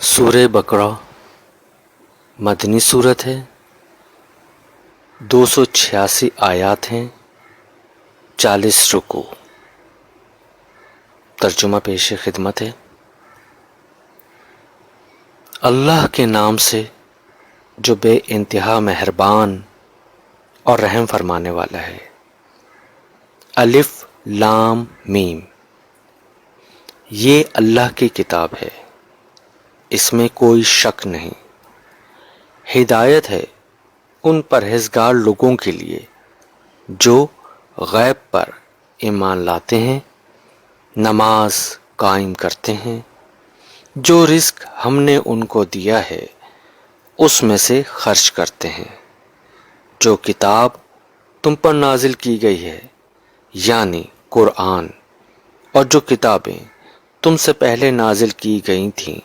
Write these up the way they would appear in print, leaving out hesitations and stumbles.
سورہ بقرہ مدنی صورت ہے، 286 آیات ہیں، 40 رکوع۔ ترجمہ پیش خدمت ہے۔ اللہ کے نام سے جو بے انتہا مہربان اور رحم فرمانے والا ہے۔ الف لام میم، یہ اللہ کی کتاب ہے، اس میں کوئی شک نہیں۔ ہدایت ہے ان پرہیزگار لوگوں کے لیے جو غیب پر ایمان لاتے ہیں، نماز قائم کرتے ہیں، جو رزق ہم نے ان کو دیا ہے اس میں سے خرچ کرتے ہیں، جو کتاب تم پر نازل کی گئی ہے یعنی قرآن، اور جو کتابیں تم سے پہلے نازل کی گئی تھیں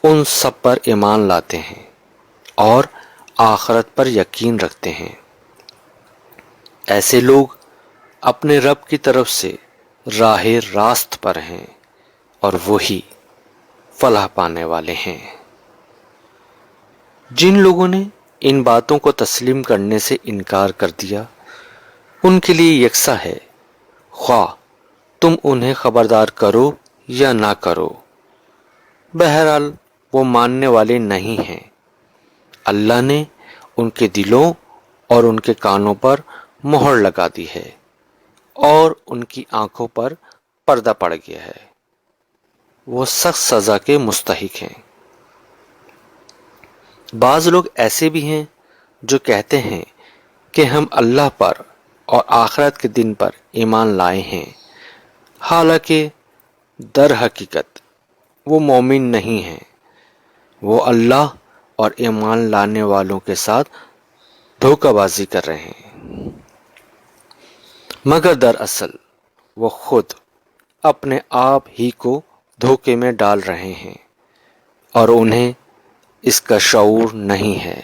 ان سب پر ایمان لاتے ہیں اور آخرت پر یقین رکھتے ہیں۔ ایسے لوگ اپنے رب کی طرف سے راہ راست پر ہیں اور وہی فلاح پانے والے ہیں۔ جن لوگوں نے ان باتوں کو تسلیم کرنے سے انکار کر دیا ان کے لیے یکساں ہے، خواہ تم انہیں خبردار کرو یا نہ کرو، بہرحال وہ ماننے والے نہیں ہیں۔ اللہ نے ان کے دلوں اور ان کے کانوں پر مہر لگا دی ہے اور ان کی آنکھوں پر پردہ پڑ گیا ہے، وہ سخت سزا کے مستحق ہیں۔ بعض لوگ ایسے بھی ہیں جو کہتے ہیں کہ ہم اللہ پر اور آخرت کے دن پر ایمان لائے ہیں، حالانکہ در حقیقت وہ مومن نہیں ہیں۔ وہ اللہ اور ایمان لانے والوں کے ساتھ دھوکہ بازی کر رہے ہیں، مگر دراصل وہ خود اپنے آپ ہی کو دھوکے میں ڈال رہے ہیں اور انہیں اس کا شعور نہیں ہے۔